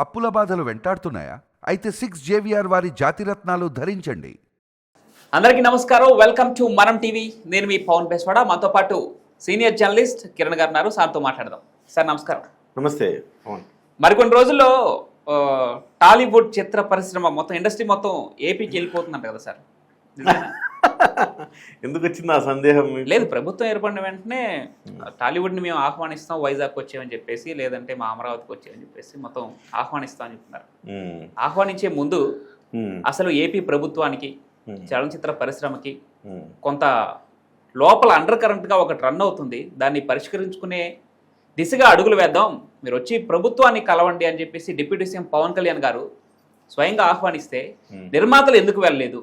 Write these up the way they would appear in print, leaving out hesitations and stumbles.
అప్పుల బాధలు వెంటాడుతున్నాయా? అయితే 6 JVR వారి జాతిరత్నాలు ధరించండి. అందరికీ నమస్కారం. వెల్కమ్ టు మనం టీవీ. నేను మీ పవన్ బెస్వాడ. మనతో పాటు సీనియర్ జర్నలిస్ట్ కిరణ్ గారు ఉన్నారు. సార్తో మాట్లాడదాం. సార్ నమస్కారం. నమస్తే పవన్. మరికొన్ని రోజుల్లో టాలీవుడ్ చిత్ర పరిశ్రమ మొత్తం ఇండస్ట్రీ మొత్తం ఏపీకి వెళ్ళిపోతుందంట కదా సార్? ఎందుకు వచ్చింది ఆ సందేహం? లేదు, ప్రభుత్వం ఏర్పడిన వెంటనే టాలీవుడ్ని మేము ఆహ్వానిస్తాం, వైజాగ్ వచ్చామని చెప్పేసి, లేదంటే మా అమరావతికి వచ్చామని చెప్పేసి మొత్తం ఆహ్వానిస్తాం అని చెప్తున్నారు. ఆహ్వానించే ముందు అసలు ఏపీ ప్రభుత్వానికి, చలనచిత్ర పరిశ్రమకి కొంత లోపల అండర్ కరెంట్గా ఒకటి రన్ అవుతుంది. దాన్ని పరిష్కరించుకునే దిశగా అడుగులు వేద్దాం, మీరు వచ్చి ప్రభుత్వాన్ని కలవండి అని చెప్పేసి డిప్యూటీ సీఎం పవన్ కళ్యాణ్ గారు స్వయంగా ఆహ్వానిస్తే నిర్మాతలు ఎందుకు వెళ్ళలేదు?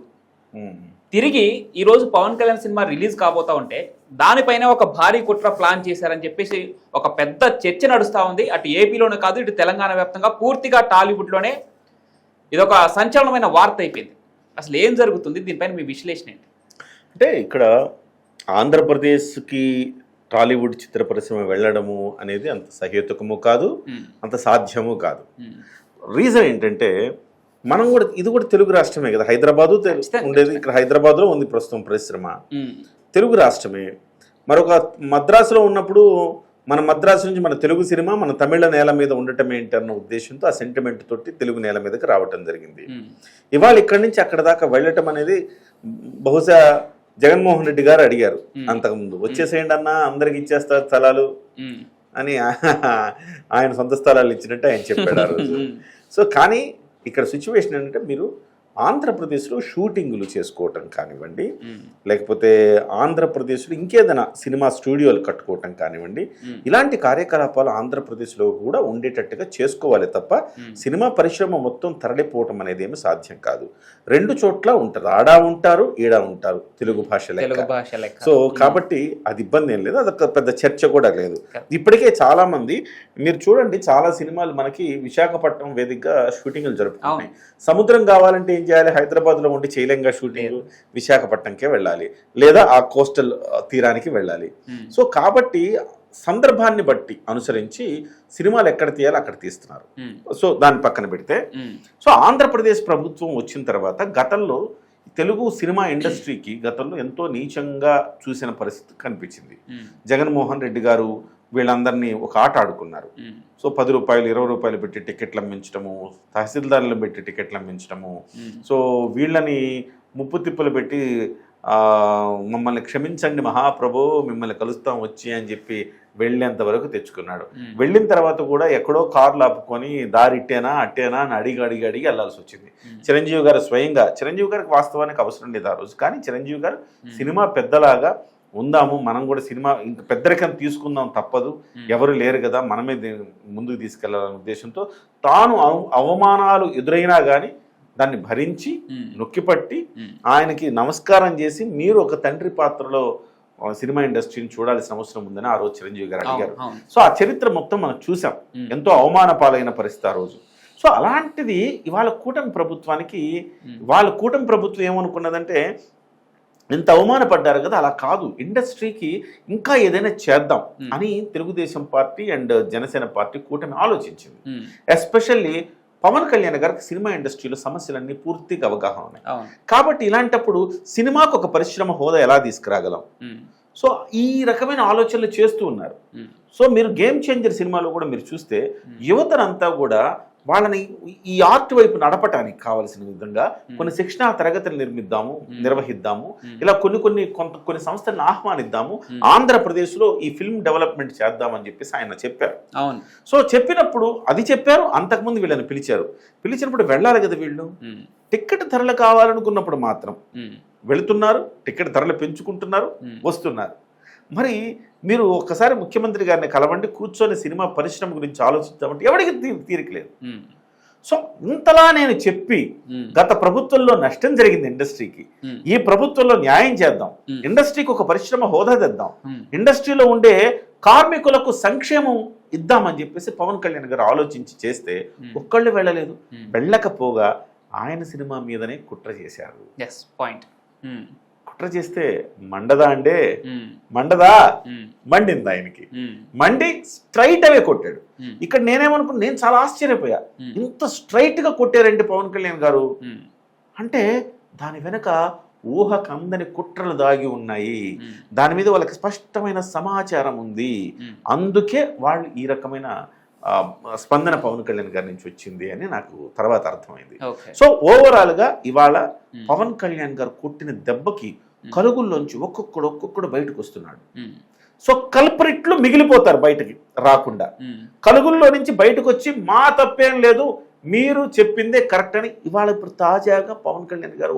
తిరిగి ఈరోజు పవన్ కళ్యాణ్ సినిమా రిలీజ్ కాబోతా ఉంటే దానిపైన ఒక భారీ కుట్ర ప్లాన్ చేశారని చెప్పేసి ఒక పెద్ద చర్చ నడుస్తూ ఉంది. అటు ఏపీలోనే కాదు, ఇటు తెలంగాణ వ్యాప్తంగా పూర్తిగా టాలీవుడ్లోనే ఇదొక సంచలనమైన వార్త అయిపోయింది. అసలు ఏం జరుగుతుంది? దీనిపైన మీ విశ్లేషణ ఏంటి? అంటే ఇక్కడ ఆంధ్రప్రదేశ్కి టాలీవుడ్ చిత్ర పరిశ్రమ వెళ్ళడము అనేది అంత సహేతుకము కాదు, అంత సాధ్యము కాదు. రీజన్ ఏంటంటే మనం కూడా ఇది కూడా తెలుగు రాష్ట్రమే కదా, హైదరాబాదు ఉండేది. ఇక్కడ హైదరాబాద్లో ఉంది ప్రస్తుతం పరిశ్రమ, తెలుగు రాష్ట్రమే. మరొక మద్రాసులో ఉన్నప్పుడు మన మద్రాసు నుంచి మన తెలుగు సినిమా మన తమిళ నేల మీద ఉండటం ఏంటి అన్న ఉద్దేశంతో ఆ సెంటిమెంట్ తోటి తెలుగు నేల మీదకి రావటం జరిగింది. ఇవాళ ఇక్కడి నుంచి అక్కడ దాకా వెళ్ళటం అనేది బహుశా జగన్మోహన్ రెడ్డి గారు అడిగారు అంతకుముందు, వచ్చేసేయండి అన్న అందరికి ఇచ్చేస్తారు స్థలాలు అని. ఆయన సొంత స్థలాలు ఇచ్చినట్టు ఆయన చెప్పాడు ఆ రోజు. సో కానీ ఇక్కడ సిచ్యువేషన్ ఏంటంటే, మీరు ఆంధ్రప్రదేశ్లో షూటింగులు చేసుకోవటం కానివ్వండి, లేకపోతే ఆంధ్రప్రదేశ్లో ఇంకేదైనా సినిమా స్టూడియోలు కట్టుకోవటం కానివ్వండి, ఇలాంటి కార్యకలాపాలు ఆంధ్రప్రదేశ్లో కూడా ఉండేటట్టుగా చేసుకోవాలి తప్ప సినిమా పరిశ్రమ మొత్తం తరలిపోవటం అనేది ఏమి సాధ్యం కాదు. రెండు చోట్ల ఉంటారు, ఆడా ఉంటారు, ఈడా ఉంటారు, తెలుగు భాష లెక్క. సో కాబట్టి అది ఇబ్బంది ఏం లేదు, అదొక పెద్ద చర్చ కూడా లేదు. ఇప్పటికే చాలా మంది మీరు చూడండి, చాలా సినిమాలు మనకి విశాఖపట్నం వేదికగా షూటింగ్లు జరుపుకుంటున్నాయి. సముద్రం కావాలంటే ఏం చేయాలి? హైదరాబాద్లో ఉండి చేయలేంగా షూటింగ్, విశాఖపట్నంకే వెళ్ళాలి, లేదా ఆ కోస్టల్ తీరానికి వెళ్ళాలి. సో కాబట్టి సందర్భాన్ని బట్టి అనుసరించి సినిమాలు ఎక్కడ తీయాలో అక్కడ తీస్తున్నారు. సో దాన్ని పక్కన పెడితే, సో ఆంధ్రప్రదేశ్ ప్రభుత్వం వచ్చిన తర్వాత గతంలో తెలుగు సినిమా ఇండస్ట్రీకి గతంలో ఎంతో నీచంగా చూసిన పరిస్థితి కనిపించింది. జగన్మోహన్ రెడ్డి గారు వీళ్ళందరినీ ఒక ఆట ఆడుకున్నారు. సో 10 రూపాయలు 20 రూపాయలు పెట్టి టికెట్లు అమ్మించడము, తహసీల్దార్లు పెట్టి టికెట్లు అమ్మించడము, సో వీళ్ళని ముప్పు తిప్పులు పెట్టి మమ్మల్ని క్షమించండి మహాప్రభు, మిమ్మల్ని కలుస్తాం వచ్చి అని చెప్పి వెళ్ళేంత వరకు తెచ్చుకున్నాడు. వెళ్ళిన తర్వాత కూడా ఎక్కడో కార్లు ఆపుకొని దారి ఇట్టేనా అట్టేనా అని అడిగి వెళ్ళాల్సి వచ్చింది. చిరంజీవి గారు స్వయంగా, చిరంజీవి గారికి వాస్తవానికి అవసరం లేదు ఆ రోజు, కానీ చిరంజీవి గారు సినిమా పెద్దలాగా ఉందాము, మనం కూడా సినిమా ఇంక పెద్దరికం తీసుకుందాం, తప్పదు, ఎవరు లేరు కదా, మనమే ముందుకు తీసుకెళ్లాలనే ఉద్దేశంతో తాను అవమానాలు ఎదురైనా కానీ దాన్ని భరించి నొక్కిపట్టి ఆయనకి నమస్కారం చేసి, మీరు ఒక తండ్రి పాత్రలో సినిమా ఇండస్ట్రీని చూడాల్సిన అవసరం ఉందని ఆ రోజు చిరంజీవి గారు అడిగారు. సో ఆ చరిత్ర మొత్తం మనం చూసాం, ఎంతో అవమాన పాలైన పరిస్థితి ఆ రోజు. సో అలాంటిది ఇవాళ కూటమి ప్రభుత్వానికి, వాళ్ళ కూటమి ప్రభుత్వం ఏమనుకున్నదంటే, ఎంత అవమానపడ్డారు కదా, అలా కాదు, ఇండస్ట్రీకి ఇంకా ఏదైనా చేద్దాం అని Telugu Desam party and Janasena party కూటమి ఆలోచించింది. ఎస్పెషల్లీ పవన్ కళ్యాణ్ గారికి సినిమా ఇండస్ట్రీలో సమస్యలన్నీ పూర్తిగా అవగాహన ఉన్నాయి. కాబట్టి ఇలాంటప్పుడు సినిమాకు ఒక పరిశ్రమ హోదా ఎలా తీసుకురాగలం, సో ఈ రకమైన ఆలోచనలు చేస్తూ ఉన్నారు. సో మీరు గేమ్ చేంజర్ సినిమాలో కూడా మీరు చూస్తే యువతనంతా కూడా వాళ్ళని ఈ ఆర్ట్ వైపు నడపటానికి కావాల్సిన విధంగా కొన్ని శిక్షణా తరగతులు నిర్వహిద్దాము, ఇలా కొన్ని సంస్థలను ఆహ్వానిద్దాము, ఆంధ్రప్రదేశ్లో ఈ ఫిల్మ్ డెవలప్మెంట్ చేద్దామని చెప్పేసి ఆయన చెప్పారు. సో చెప్పినప్పుడు అది చెప్పారు, అంతకుముందు వీళ్ళని పిలిచినప్పుడు వెళ్ళాలి కదా వీళ్ళు. టికెట్ ధరలు కావాలనుకున్నప్పుడు మాత్రం వెళుతున్నారు, టికెట్ ధరలు పెంచుకుంటున్నారు, వస్తున్నారు. మరి మీరు ఒక్కసారి ముఖ్యమంత్రి గారిని కలవండి, కూర్చొని సినిమా పరిశ్రమ గురించి ఆలోచిద్దామంటే ఎవరికి తీరికలేదు. సో ఇంతలా నేను చెప్పి గత ప్రభుత్వంలో నష్టం జరిగింది ఇండస్ట్రీకి, ఈ ప్రభుత్వంలో న్యాయం చేద్దాం, ఇండస్ట్రీకి ఒక పరిశ్రమ హోదా తెద్దాం, ఇండస్ట్రీలో ఉండే కార్మికులకు సంక్షేమం ఇద్దామని చెప్పేసి పవన్ కళ్యాణ్ గారు ఆలోచించి చేస్తే ఒక్కళ్ళు వెళ్ళలేదు. వెళ్ళకపోగా ఆయన సినిమా మీదనే కుట్ర చేశారు. కుట్ర చేస్తే మండదా అండే, మండదా, మండింది ఆయనకి. మండి స్ట్రైట్ అవే కొట్టాడు. ఇక్కడ నేనేమనుకున్నా, నేను చాలా ఆశ్చర్యపోయా, ఇంత స్ట్రైట్ గా కొట్టారంటే పవన్ కళ్యాణ్ గారు అంటే దాని వెనక ఊహకందని కుట్రలు దాగి ఉన్నాయి, దాని మీద వాళ్ళకి స్పష్టమైన సమాచారం ఉంది, అందుకే వాళ్ళు ఈ రకమైన స్పందన పవన్ కళ్యాణ్ గారి నుంచి వచ్చింది అని నాకు తర్వాత అర్థమైంది. సో ఓవరాల్ గా ఇవాళ పవన్ కళ్యాణ్ గారు కొట్టిన దెబ్బకి కలుగుల్లోంచి ఒక్కొక్కడు బయటకు వస్తున్నాడు. సో కల్పరిట్లు మిగిలిపోతారు బయటకి రాకుండా. కలుగుల్లో నుంచి బయటకు వచ్చి మా తప్పేం లేదు, మీరు చెప్పిందే కరెక్ట్ అని ఇవాళ ఇప్పుడు తాజాగా పవన్ కళ్యాణ్ గారు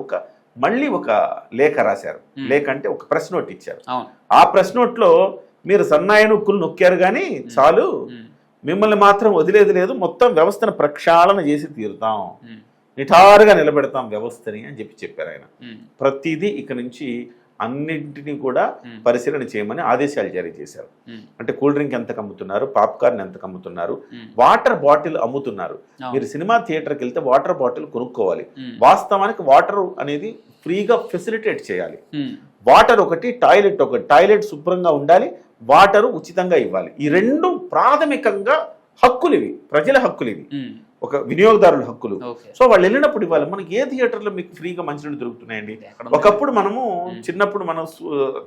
మళ్ళీ ఒక లేఖ రాశారు. లేఖ అంటే ఒక ప్రెస్ నోట్ ఇచ్చారు. ఆ ప్రెస్ నోట్ లో మీరు సన్నాయి నొక్కులు నొక్కారు కానీ చాలు, మిమ్మల్ని మాత్రం వదిలేది లేదు, మొత్తం వ్యవస్థను ప్రక్షాళన చేసి తీరుతాం, నిఠారుగా నిలబెడతాం వ్యవస్థని అని చెప్పారు ఆయన. ప్రతిదీ ఇక నుంచి అన్నింటినీ కూడా పరిశీలన చేయమని ఆదేశాలు జారీ చేశారు. అంటే కూల్ డ్రింక్ ఎంతకు అమ్ముతున్నారు, పాప్కార్న్ ఎంతకు అమ్ముతున్నారు, వాటర్ బాటిల్ అమ్ముతున్నారు. మీరు సినిమా థియేటర్కి వెళ్తే వాటర్ బాటిల్ కొనుక్కోవాలి. వాస్తవానికి వాటర్ అనేది ఫ్రీగా ఫెసిలిటేట్ చేయాలి. వాటర్ ఒకటి, టాయిలెట్ శుభ్రంగా ఉండాలి, వాటర్ ఉచితంగా ఇవ్వాలి. ఈ రెండు ప్రాథమికంగా హక్కులు, ఇవి ప్రజల హక్కులు, ఇవి ఒక వినియోగదారుల హక్కులు. సో వాళ్ళు వెళ్ళినప్పుడు ఇవ్వాలి. మనకి ఏ థియేటర్లో మీకు ఫ్రీగా మంచినీళ్ళు దొరుకుతున్నాయండి? ఒకప్పుడు మనము చిన్నప్పుడు మనం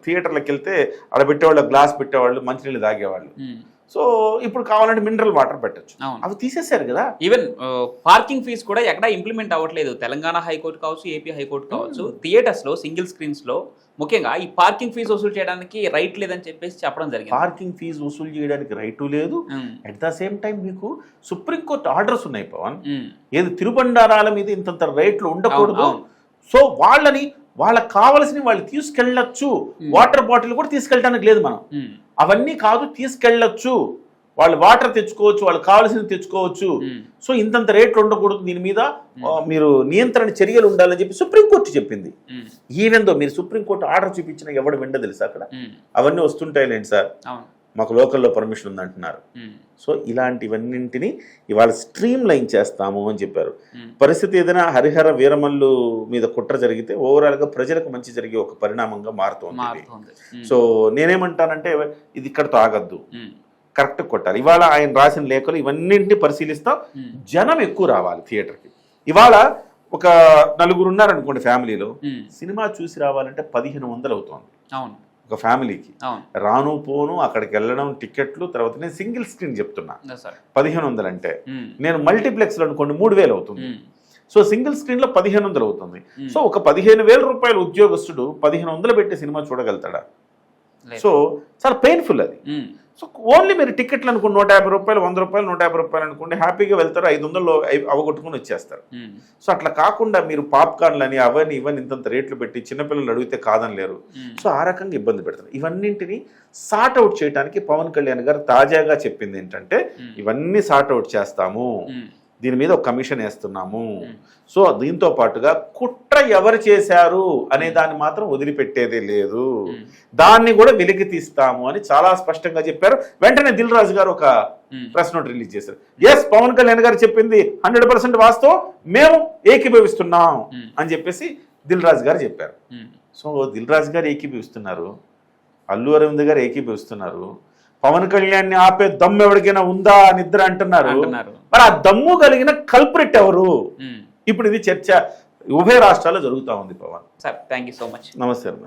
థియేటర్లకు వెళ్తే అక్కడ పెట్టేవాళ్ళు, గ్లాస్ పెట్టేవాళ్ళు, మంచినీళ్ళు తాగేవాళ్ళు. సో ఇప్పుడు కావాలంటే మినరల్ వాటర్ పెట్టచ్చు, అవి తీసేశారు కదా. ఈవెన్ పార్కింగ్ ఫీజు కూడా ఎక్కడ ఇంప్లిమెంట్ అవ్వట్లేదు. తెలంగాణ హైకోర్టు కావచ్చు, ఏపీ హైకోర్టు కావచ్చు, థియేటర్స్ లో సింగిల్ స్క్రీన్స్ లో ముఖ్యంగా ఈ పార్కింగ్ ఫీజు వసూలు చేయడానికి రైట్ లేదని చెప్పేసి చెప్పడం జరిగింది. పార్కింగ్ ఫీజు వసూలు చేయడానికి రైటు లేదు. అట్ ద సేమ్ టైం మీకు సుప్రీంకోర్టు ఆర్డర్స్ ఉన్నాయి పవన్, ఏది తిరుబండారాల మీద ఇంతంత రేట్లు ఉండకూడదు. సో వాళ్ళకి కావలసిన వాళ్ళు తీసుకెళ్ళచ్చు. వాటర్ బాటిల్ కూడా తీసుకెళ్ళడానికి లేదు మనం, అవన్నీ కాదు తీసుకెళ్ళచ్చు. వాళ్ళు వాటర్ తెచ్చుకోవచ్చు, వాళ్ళు కావాల్సింది తెచ్చుకోవచ్చు. సో ఇంతంత రేట్లు ఉండకూడదు, దీని మీద మీరు నియంత్రణ చర్యలు ఉండాలని చెప్పి సుప్రీంకోర్టు చెప్పింది. ఈవెన్ దో మీరు సుప్రీంకోర్టు ఆర్డర్ చూపించినా ఎవడు విండ తెలుసా అక్కడ, అవన్నీ వస్తుంటాయిలేండి సార్, మాకు లోకల్లో పర్మిషన్ ఉందంటున్నారు. సో ఇలాంటివన్నింటినీ ఇవాళ స్ట్రీమ్ లైన్ చేస్తాము అని చెప్పారు. పరిస్థితి ఏదైనా హరిహర వీరమల్లు మీద కుట్ర జరిగితే ఓవరాల్గా ప్రజలకు మంచి జరిగే ఒక పరిణామంగా మారుతోంది. సో నేనేమంటానంటే ఇది ఇక్కడతో ఆగద్దు, కరెక్ట్ కొట్టాలి. ఇవాళ ఆయన రాసిన లేఖలు ఇవన్నింటినీ పరిశీలిస్తాం. జనం ఎక్కువ రావాలి థియేటర్కి. ఇవాళ ఒక నలుగురు ఉన్నారనుకోండి ఫ్యామిలీలో, సినిమా చూసి రావాలంటే 1500 అవుతుంది ఒక ఫ్యామిలీకి. రాను పోను అక్కడికి వెళ్ళడం, టికెట్లు, తర్వాత నేను సింగిల్ స్క్రీన్ చెప్తున్నా 1500 అంటే, నేను మల్టీప్లెక్స్ లో అనుకోండి 3000 అవుతుంది. సో సింగిల్ స్క్రీన్ లో 1500 అవుతుంది. సో ఒక 15,000 రూపాయల ఉద్యోగస్తుడు 1500 పెట్టి సినిమా చూడగలుగుతాడా? సో చాలా పెయిన్ఫుల్ అది. సో ఓన్లీ మీరు టికెట్లు అనుకోండి 150 రూపాయలు, 100 రూపాయలు, 150 రూపాయలు అనుకోండి, హ్యాపీగా వెళ్తారు, 500లో అవగొట్టుకుని వచ్చేస్తారు. సో అట్లా కాకుండా మీరు పాప్కార్న్లని అవన్నీ ఇవన్నీ ఇంతంత రేట్లు పెట్టి చిన్నపిల్లలు అడిగితే కాదని లేరు. సో ఆ రకంగా ఇబ్బంది పెడతారు. ఇవన్నింటినీ సార్ట్ అవుట్ చేయడానికి పవన్ కళ్యాణ్ గారు తాజాగా చెప్పింది ఏంటంటే, ఇవన్నీ సార్ట్ అవుట్ చేస్తాము, దీని మీద ఒక కమిషన్ వేస్తున్నాము. సో దీంతో పాటుగా కుట్ర ఎవరు చేశారు అనే దాన్ని మాత్రం వదిలిపెట్టేదే లేదు, దాన్ని కూడా వెలికి తీస్తాము అని చాలా స్పష్టంగా చెప్పారు. వెంటనే దిల్ రాజు గారు ఒక ప్రెస్ నోట్ రిలీజ్ చేశారు. ఎస్, పవన్ కళ్యాణ్ గారు చెప్పింది 100% వాస్తవం, మేము ఏకీభవిస్తున్నాం అని చెప్పేసి దిల్ రాజు గారు చెప్పారు. సో దిల్ రాజు గారు ఏకీభవిస్తున్నారు, అల్లు అరవింద్ గారు ఏకీభవిస్తున్నారు, పవన్ కళ్యాణ్ ని ఆపే దమ్ము ఎవరికైనా ఉందా అని ఇద్దరు అంటున్నారు. మరి ఆ దమ్ము కలిగిన కల్ప్రిట్ ఎవరు? ఇప్పుడు ఇది చర్చ ఉభయ రాష్ట్రాల్లో జరుగుతూ ఉంది. Pawan sir, thank you so much. నమస్తే.